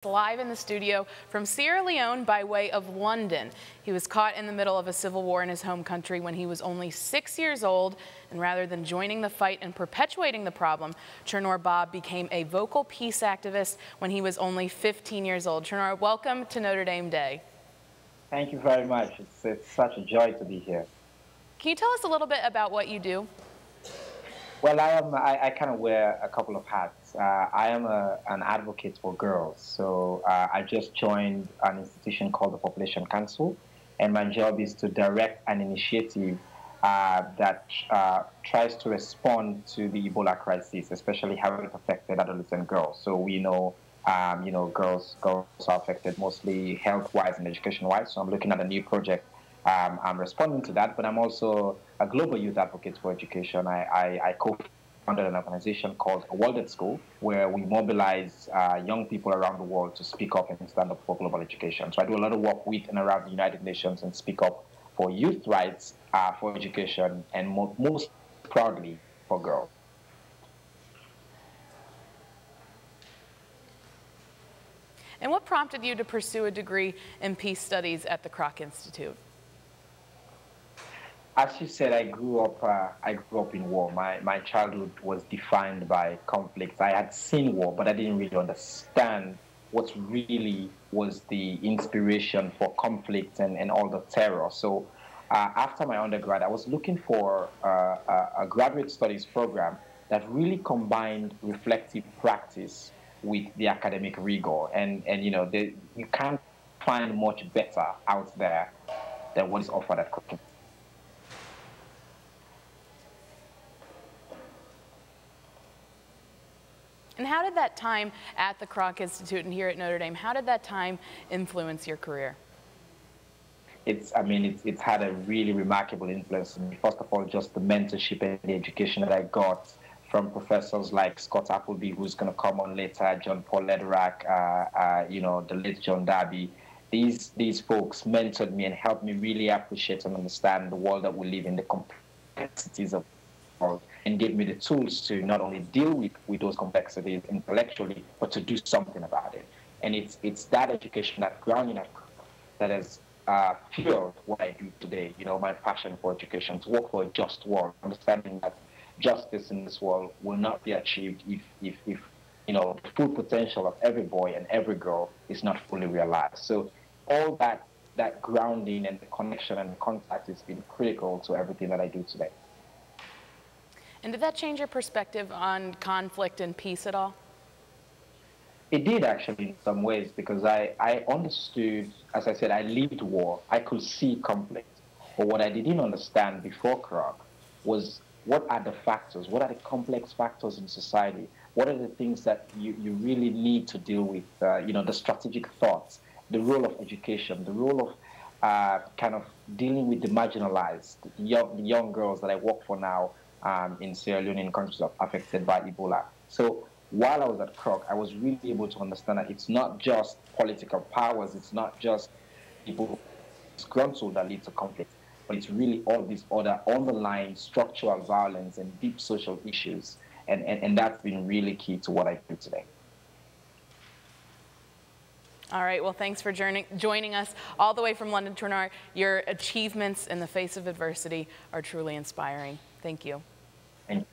Live in the studio from Sierra Leone by way of London. He was caught in the middle of a civil war in his home country when he was only 6 years old, and rather than joining the fight and perpetuating the problem, Chernor Bah became a vocal peace activist when he was only 15 years old. Chernor, welcome to Notre Dame Day. Thank you very much. It's such a joy to be here. Can you tell us a little bit about what you do? Well, I kind of wear a couple of hats. I am an advocate for girls. So I just joined an institution called the Population Council, and my job is to direct an initiative that tries to respond to the Ebola crisis, especially how it affected adolescent girls. So we know, girls are affected mostly health-wise and education-wise. So I'm looking at a new project. I'm responding to that, but I'm also a global youth advocate for education. I co-founded an organization called A World at School, where we mobilize young people around the world to speak up and stand up for global education. So I do a lot of work with and around the United Nations and speak up for youth rights, for education, and most proudly for girls. And what prompted you to pursue a degree in peace studies at the Kroc Institute? As you said, I grew up in war. My childhood was defined by conflicts. I had seen war, but I didn't really understand what really was the inspiration for conflict and all the terror. So after my undergrad, I was looking for a graduate studies program that really combined reflective practice with the academic rigor. And you can't find much better out there than what is offered at Kroc. And how did that time at the Kroc Institute and here at Notre Dame, how did that time influence your career? It's had a really remarkable influence on me. First of all, just the mentorship and the education that I got from professors like Scott Appleby, who's going to come on later, John Paul Lederach, the late John Darby. These folks mentored me and helped me really appreciate and understand the world that we live in, the complexities of the world, and gave me the tools to not only deal with those complexities intellectually, but to do something about it. And it's that education, that grounding that has fueled what I do today. My passion for education, to work for a just world, understanding that justice in this world will not be achieved if the full potential of every boy and every girl is not fully realized. So all that grounding and the connection and the contact has been critical to everything that I do today. And did that change your perspective on conflict and peace at all? It did, actually, in some ways, because I understood, as I said, I lived war. I could see conflict. But what I didn't understand before Kroc was, what are the factors? What are the complex factors in society? What are the things that you really need to deal with? The strategic thoughts, the role of education, the role of kind of dealing with the marginalized, the young girls that I work for now in Sierra Leone, in countries affected by Ebola. So while I was at Kroc, I was really able to understand that it's not just political powers, it's not just people disgruntled that lead to conflict, but it's really all these other underlying structural violence and deep social issues. And that's been really key to what I do today. All right, well, thanks for joining us all the way from London, Chernor. Your achievements in the face of adversity are truly inspiring. Thank you. Thank you.